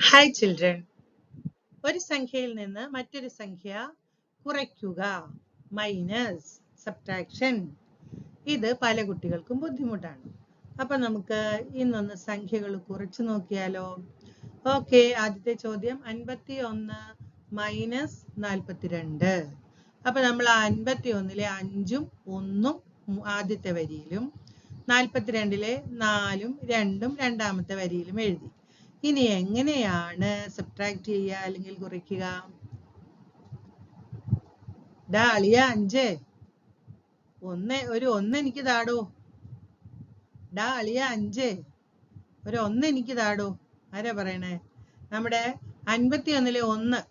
Hi children, ഒരു സംഖ്യയിൽ നിന്ന് മറ്റൊരു സംഖ്യ കുറയ്ക്കുക, മൈനസ്, സബ്ട്രാക്ഷൻ. ഇത് പല കുട്ടികൾക്കും ബുദ്ധിമുട്ടാണ്. അപ്പൊ നമുക്ക് ഇന്നൊന്ന് സംഖ്യകൾ കുറച്ചു നോക്കിയാലോ? ഓക്കെ, ആദ്യത്തെ ചോദ്യം 51 മൈനസ് 42. അപ്പൊ നമ്മൾ 51-ലെ 5ഉം 1ഉം ആദ്യത്തെ വരിയിലും 42-ലെ 4ഉം 2ഉം രണ്ടാമത്തെ വരിയിലും എഴുതി. ഇനി എങ്ങനെയാണ് സബ്ട്രാക്ട് ചെയ്യുക അല്ലെങ്കിൽ കുറയ്ക്കുക? അളിയ 5 ഒരു 1 എനിക്ക് താടോ. അളിയ 5 ഒരു 1 എനിക്ക് താടോ. ആരാ പറയണേ? നമ്മുടെ 51-ലെ 1.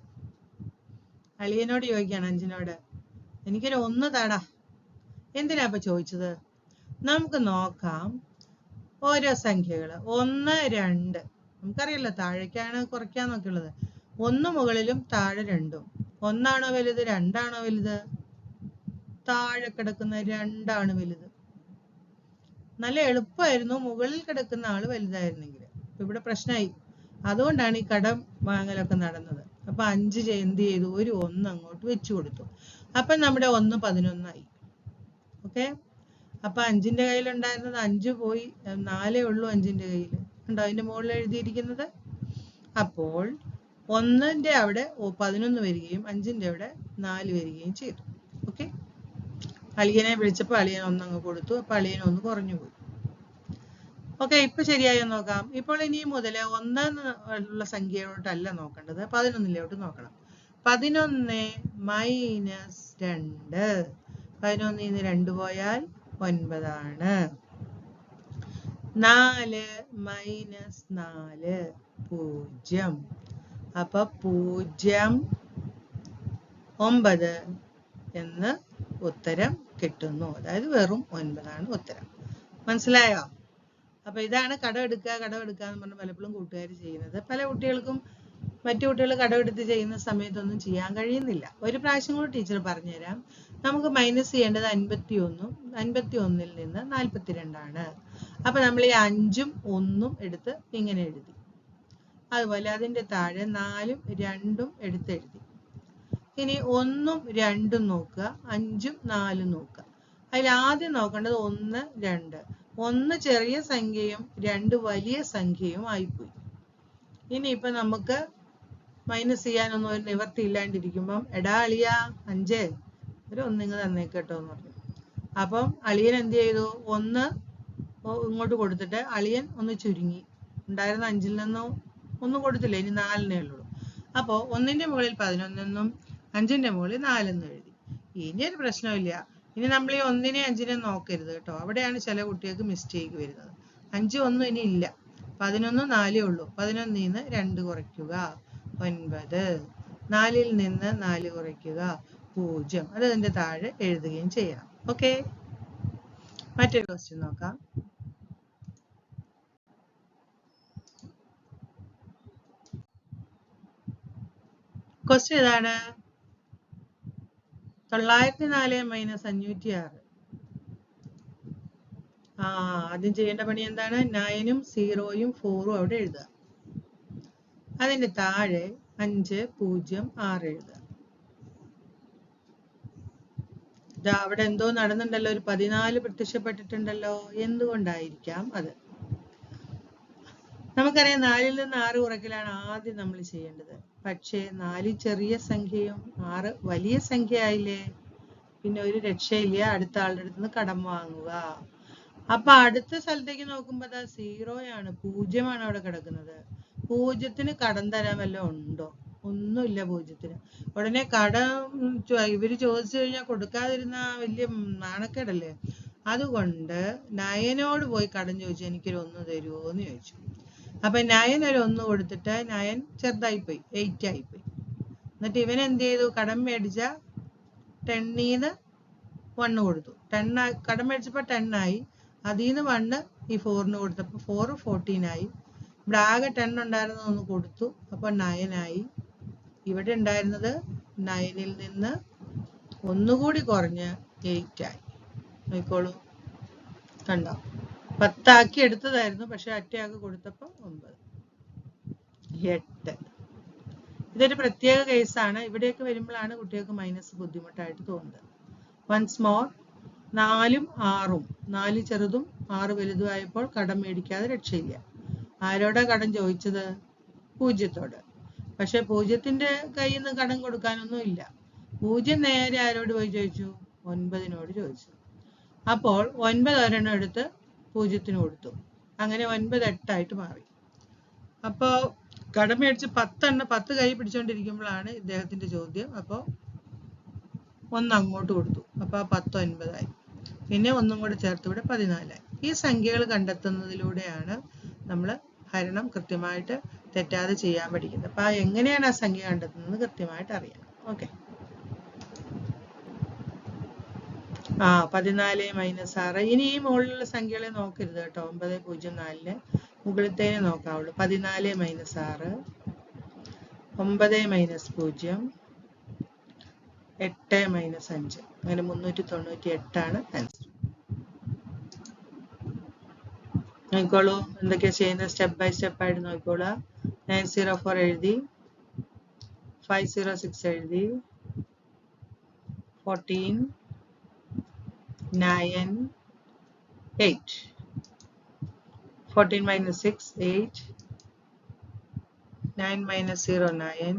അളിയനോട് ചോദിക്കാണ്, 5-നോട് എനിക്കൊരു 1 താടാ. എന്തിനാ അപ്പൊ ചോദിച്ചത്? നമുക്ക് നോക്കാം ഓരോ സംഖ്യകള്. 1, 2 നമുക്കറിയാലോ, താഴേക്കാണ് കുറയ്ക്കാന്നൊക്കെ ഉള്ളത്. 1 മുകളിലും താഴെ 2ഉം. 1ആണോ വലുത്, 2ആണോ വലുത്? താഴെ കിടക്കുന്ന 2ആണ് വലുത്. നല്ല എളുപ്പമായിരുന്നു മുകളിൽ കിടക്കുന്ന ആള് വലുതായിരുന്നെങ്കിൽ. ഇവിടെ പ്രശ്നമായി. അതുകൊണ്ടാണ് ഈ കടം വാങ്ങലൊക്കെ നടന്നത്. അപ്പൊ 5 എന്ത് ചെയ്തു? ഒരു 1 അങ്ങോട്ട് വെച്ചു കൊടുത്തു. അപ്പൊ നമ്മുടെ 1 11 ഓക്കെ. അപ്പൊ 5-ന്റെ കയ്യിലുണ്ടായിരുന്നത് 5 പോയി, 4 ഉള്ളൂ 5-ന്റെ കയ്യിൽ. ഉണ്ടോ അതിന്റെ മുകളിൽ എഴുതിയിരിക്കുന്നത്? അപ്പോൾ 1-ന്റെ അവിടെ 11 വരികയും 5-ന്റെ അവിടെ 4 വരികയും ചെയ്തു. ഓക്കെ. അളിയനെ വിളിച്ചപ്പോൾ അളിയൻ 1 അങ്ങ് കൊടുത്തു. അപ്പൊ അളിയൻ 1 കുറഞ്ഞു പോയി. ഓക്കെ, ഇപ്പൊ ശരിയായോ നോക്കാം. ഇപ്പോൾ ഇനി മുതൽ 1 ഉള്ള സംഖ്യയോട്ടല്ല നോക്കേണ്ടത്, 11-ലോട്ട് നോക്കണം. 11 മൈനസ് 2. 11-ന്ന് 2 പോയാൽ 9 ആണ്. 4 മൈനസ് 4 0. അപ്പൊ 0 9 എന്ന് ഉത്തരം കിട്ടുന്നു. അതായത് വെറും 9 ആണ് ഉത്തരം. മനസ്സിലായോ? അപ്പൊ ഇതാണ് കടമെടുക്കുക എന്ന് പറഞ്ഞ് പലപ്പോഴും കൂട്ടുകാർ ചെയ്യുന്നത്. പല കുട്ടികൾക്കും മറ്റു കുട്ടികൾ കടമെടുത്ത് ചെയ്യുന്ന സമയത്തൊന്നും ചെയ്യാൻ കഴിയുന്നില്ല. ഒരു പ്രാവശ്യം കൂടി ടീച്ചർ പറഞ്ഞുതരാം. നമുക്ക് മൈനസ് ചെയ്യേണ്ടത് 51ഉം 51-ൽ നിന്ന് 42ആണ്. അപ്പൊ നമ്മൾ ഈ 5ഉം 1ഉം എടുത്ത് ഇങ്ങനെ എഴുതി. അതുപോലെ അതിന്റെ താഴെ 4ഉം 2ഉം എടുത്ത് എഴുതി. ഇനി 1ഉം 2ഉം നോക്കുക, 5ഉം 4ഉം നോക്കുക. അതിൽ ആദ്യം നോക്കേണ്ടത് 1, 2. 1 ചെറിയ സംഖ്യയും 2 വലിയ സംഖ്യയും ആയിപ്പോയി. ഇനിയിപ്പൊ നമുക്ക് മൈനസ് ചെയ്യാനൊന്നും ഒരു നിവർത്തി ഇല്ലാണ്ടിരിക്കുമ്പം അളിയ 5 ഒരു 1 ഇങ്ങ് തന്നേക്കട്ടോ എന്ന് പറഞ്ഞു. അപ്പം അളിയൻ എന്ത് ചെയ്തു? 1 ഇങ്ങോട്ട് കൊടുത്തിട്ട് അളിയൻ ഒന്ന് ചുരുങ്ങി. ഉണ്ടായിരുന്ന 5-ൽ നിന്നും 1 കൊടുത്തില്ല, ഇനി 4-നേ ഉള്ളൂ. അപ്പോ 1-ന്റെ മുകളിൽ 11 5-ന്റെ മുകളിൽ 4 എഴുതി. ഇനി ഒരു പ്രശ്നമില്ല. ഇനി നമ്മൾ ഈ 1-നെ 5-നെ നോക്കരുത് കേട്ടോ. അവിടെയാണ് ചില കുട്ടികൾക്ക് മിസ്റ്റേക്ക് വരുന്നത്. 5 1 ഇനി ഇല്ല, 11 4 ഉള്ളൂ. 11-ന്ന് 2 കുറയ്ക്കുക 9. 4-ൽ നിന്ന് 4 കുറയ്ക്കുക 0. അത് അതിന്റെ താഴെ എഴുതുകയും ചെയ്യണം. ഓക്കെ, മറ്റൊരു ക്വസ്റ്റ്യൻ നോക്കാം. ക്വസ്റ്റ്യൻ ഇതാണ്. 904 മൈനസ് 506. ആദ്യം ചെയ്യേണ്ട പണി എന്താണ്? 9ഉം 0ഉം 4ഉം അവിടെ എഴുതുക. അതിന്റെ താഴെ 5 0 6 എഴുതുക. അവിടെ എന്തോ നടന്നുണ്ടല്ലോ, ഒരു 14 പ്രത്യക്ഷപ്പെട്ടിട്ടുണ്ടല്ലോ. എന്തുകൊണ്ടായിരിക്കാം അത്? നമുക്കറിയാം 4-ൽ നിന്ന് 6 കുറയ്ക്കലാണ് ആദ്യം നമ്മൾ ചെയ്യേണ്ടത്. പക്ഷേ 4 ചെറിയ സംഖ്യയും 6 വലിയ സംഖ്യ ആയില്ലേ. പിന്നെ ഒരു രക്ഷയില്ല, അടുത്ത ആളുടെ അടുത്ത് നിന്ന് കടം വാങ്ങുക. അപ്പൊ അടുത്ത സ്ഥലത്തേക്ക് നോക്കുമ്പോ അതാ 0ആണ്, 0ആണ് അവിടെ കിടക്കുന്നത്. 0-ന് കടം തരാൻ വല്ലതും ഉണ്ടോ? ഒന്നുമില്ല 0-ന്. ഉടനെ കടം ഇവര് ചോദിച്ചു കഴിഞ്ഞാൽ കൊടുക്കാതിരുന്ന വലിയ നാണക്കേടല്ലേ. അതുകൊണ്ട് 9-നോട് പോയി കടം ചോദിച്ചു, എനിക്കൊരു 1 തരുമോ എന്ന് ചോദിച്ചു. അപ്പൊ 9 ഒരു 1 കൊടുത്തിട്ട് 9 ചെറുതായിപ്പോയി, 8 ആയിപ്പോയി. എന്നിട്ട് ഇവൻ എന്ത് ചെയ്തു? കടം മേടിച്ച 10-ന്ന് 1 കൊടുത്തു. 10 കടം മേടിച്ചപ്പോ 10 ആയി. അതിന്ന് 1 ഈ 4-ന് കൊടുത്തപ്പോ 4 14 ആയി. ഇവിടെ ആകെ 10 ഉണ്ടായിരുന്നത് 1 കൊടുത്തു, അപ്പൊ 9 ആയി. ഇവിടെ ഉണ്ടായിരുന്നത് 9-ൽ നിന്ന് 1 കൂടി കുറഞ്ഞ് 8 ആയി. നോക്കോളൂ, കണ്ടോ? 10 ആക്കി എടുത്തതായിരുന്നു, പക്ഷെ ഒറ്റയാൾക്ക് കൊടുത്തപ്പോ 9. 8. ഇതൊരു പ്രത്യേക കേസാണ്. ഇവിടെയൊക്കെ വരുമ്പോഴാണ് കുട്ടികൾക്ക് മൈനസ് ബുദ്ധിമുട്ടായിട്ട് തോന്നുന്നത്. വൺസ് മോർ, 4ഉം 6ഉം, 4 ചെറുതും 6 വലുതുമായപ്പോൾ കടം മേടിക്കാതെ രക്ഷയില്ല. ആരോടാ കടം ചോദിച്ചത്? 0ത്തോട്. പക്ഷെ 0ത്തിന്റെ കയ്യിൽ നിന്ന് കടം കൊടുക്കാനൊന്നും ഇല്ല. 0 നേരെ ആരോട് പോയി ചോദിച്ചു? 9നോട് ചോദിച്ചു. അപ്പോൾ 9 ഒരെണ്ണം എടുത്ത് 0ത്തിന് കൊടുത്തു. അങ്ങനെ 9 8ആയിട്ട് മാറി. അപ്പോൾ കടം മേടിച്ച് 10 കൈ പിടിച്ചോണ്ടിരിക്കുമ്പോഴാണ് ഇദ്ദേഹത്തിന്റെ ചോദ്യം. അപ്പോൾ 1 അങ്ങോട്ട് കൊടുത്തു. അപ്പോൾ 10 9ആയി. പിന്നെ 1 കൂടെ ചേർത്ത് ഇവിടെ 14ആയി. ഈ സംഖ്യകൾ കണ്ടെത്തുന്നതിലൂടെയാണ് നമ്മൾ ഹരണം കൃത്യമായിട്ട് തെറ്റാതെ ചെയ്യാൻ പഠിക്കുന്നത്. അപ്പൊ എങ്ങനെയാണ് ആ സംഖ്യ കണ്ടെത്തുന്നത് കൃത്യമായിട്ട് അറിയാം. ഓക്കെ. 14 - 6. ഇനി ഈ മുകളിലുള്ള സംഖ്യകളെ നോക്കരുത് കേട്ടോ. 904 മുകളിലത്തേനെ നോക്കാവുള്ളൂ. 14 - 6, 9 - 0, 8 - 5. അങ്ങനെ 398 ആൻസർ. നോക്കിക്കോളൂ എന്തൊക്കെയാ ചെയ്യുന്നത്. സ്റ്റെപ്പ് ബൈ സ്റ്റെപ്പ് ആയിട്ട് നോക്കിക്കോളാം. 904 എഴുതി, 506 എഴുതി, 14, 9, 8. 14 - 6, 8. 9 - 0, 9.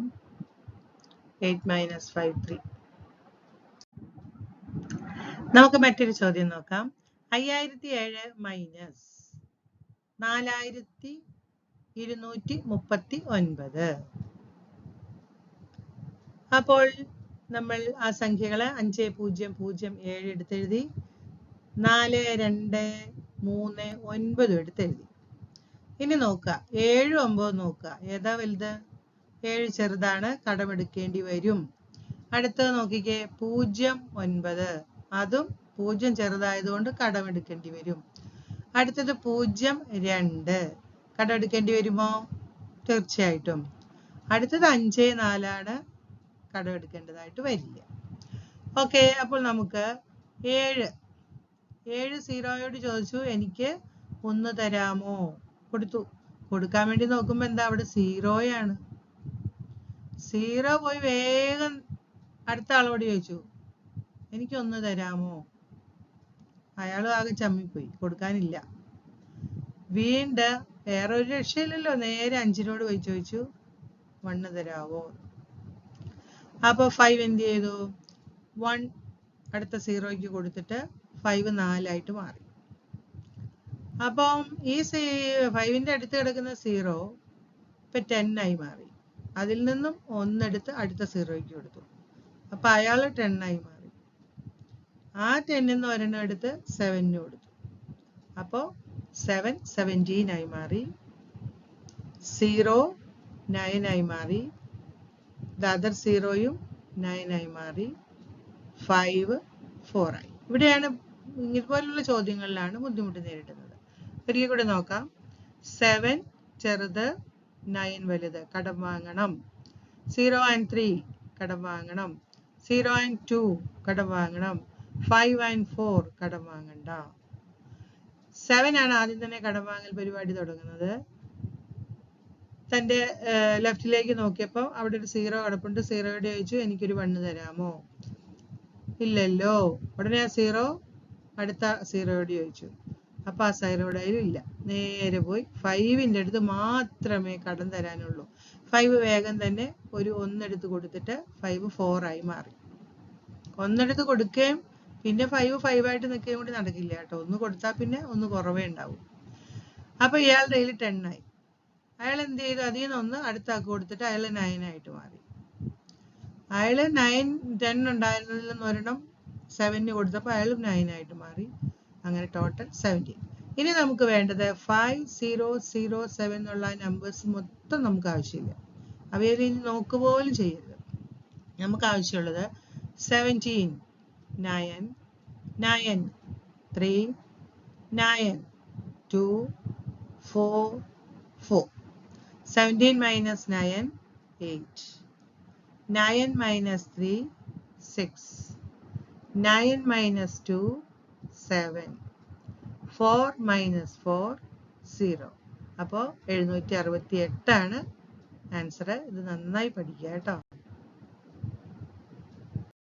8 - 5, 3. നമുക്ക് മറ്റൊരു ചോദ്യം നോക്കാം. 5007 മൈനസ് 4239. അപ്പോൾ നമ്മൾ ആ സംഖ്യകളെ 5007 എടുത്തെഴുതി, 4239 എടുത്തെഴുതി. ഇനി നോക്കുക, 7 9 നോക്കുക. ഏതാ വലുത്? 7 ചെറുതാണ്, കടമെടുക്കേണ്ടി വരും. അടുത്തത് നോക്കിക്കേ, 0 9. അതും 0 ചെറുതായതുകൊണ്ട് കടമെടുക്കേണ്ടി വരും. അടുത്തത് 0 2. കടമെടുക്കേണ്ടി വരുമോ? തീർച്ചയായിട്ടും. അടുത്തത് 5 4. കടമെടുക്കേണ്ടതായിട്ട് വരില്ല. ഓക്കെ. അപ്പോൾ നമുക്ക് 7 0യോട് ചോദിച്ചു, എനിക്ക് 1 തരാമോ? കൊടുത്തു. കൊടുക്കാൻ വേണ്ടി നോക്കുമ്പോ എന്താ അവിടെ 0യാണ്. 0 പോയി വേഗം അടുത്ത ആളോട് ചോദിച്ചു, എനിക്ക് 1 തരാമോ? അയാൾ ആകെ ചമ്മിപ്പോയി, കൊടുക്കാനില്ല. വീണ്ടും വേറെ ഒരു രക്ഷയില്ലല്ലോ, നേരെ 5നോട് പോയി ചോദിച്ചു, 1 തരാവോ? അപ്പൊ 5 എന്ത് ചെയ്തു? 1 അടുത്ത 0ക്ക് കൊടുത്തിട്ട് 5 4ആയിട്ട് മാറി. അപ്പം ഈ 5ന്റെ അടുത്ത് കിടക്കുന്ന 0 ഇപ്പൊ 10 ആയി മാറി. അതിൽ നിന്നും 1 എടുത്ത് അടുത്ത 0ക്ക് കൊടുത്തു. അപ്പൊ അയാള് 10 ആയി മാറി. ആ 10ന്ന് ഒരെണ്ണം എടുത്ത് 7ന് കൊടുത്തു. അപ്പോ 7 17 ആയി മാറി. 0 9 ആയി മാറി. അതർ 0യും 9 ആയി മാറി. 5 4 ആയി. ഇവിടെയാണ് ഇതുപോലുള്ള ചോദ്യങ്ങളിലാണ് ബുദ്ധിമുട്ട് നേരിടുന്നത്. ഒരിക്കൽ കൂടെ നോക്കാം. 7 ചെറുത്, 9 വലുത്, കടം വാങ്ങണം. 0 and 3 കടം വാങ്ങണം. 0 and 2 കടം വാങ്ങണം. 5 and 4 കടം വാങ്ങണ്ട. 7 ആണ് ആദ്യം തന്നെ കടം വാങ്ങൽ പരിപാടി തുടങ്ങുന്നത്. തന്റെ ലെഫ്റ്റിലേക്ക് നോക്കിയപ്പോൾ അവിടെ ഒരു 0 കിടപ്പുണ്ട്. 0യോട് ചോദിച്ചു, എനിക്കൊരു 1 തരാമോ? ഇല്ലല്ലോ. ഉടനെ ആ 0 അടുത്ത 0യോട് ചോദിച്ചു. അപ്പൊ ആ 0യുടെ ഇല്ല. നേരെ പോയി 5ന്റെ അടുത്ത് മാത്രമേ കടം തരാനുള്ളൂ. 5 വേഗം തന്നെ ഒരു 1 എടുത്ത് കൊടുത്തിട്ട് 5 4 ആയി മാറി. 1 എടുത്ത് കൊടുക്കുകയും പിന്നെ 5 5 ആയിട്ട് നിൽക്കുകയും കൂടി നടക്കില്ല കേട്ടോ. 1 കൊടുത്താൽ പിന്നെ 1 കുറവേ ഉണ്ടാവും. അപ്പൊ ഇയാളുടെ കയ്യിൽ 10 ആയി. അയാൾ എന്ത് ചെയ്തു? അതിൽ നിന്ന് 1 അടുത്ത ആൾക്ക് കൊടുത്തിട്ട് അയാൾ 9 ആയിട്ട് മാറി. അയാള് 9 10 ഉണ്ടായിരുന്നതിൽ നിന്ന് ഒരെണ്ണം 7ന് കൊടുത്തപ്പോൾ അയാൾ 9 ആയിട്ട് മാറി. അങ്ങനെ ടോട്ടൽ 17. ഇനി നമുക്ക് വേണ്ടത് 5 0 0 7 എന്നുള്ള നമ്പേഴ്സ് മൊത്തം നമുക്ക് ആവശ്യമില്ല. അവയിൽ ഇനി നോക്കുപോലും ചെയ്യരുത്. നമുക്ക് ആവശ്യമുള്ളത് 17 9 9 3 9 2 4 4. 17 minus 9 8. 9 minus 3 6. 9 minus 2 7. 4 minus 4 0. അപ്പോൾ 768 ആണ് ആൻസർ. ഇത് നന്നായി പഠിക്കുക കേട്ടോ.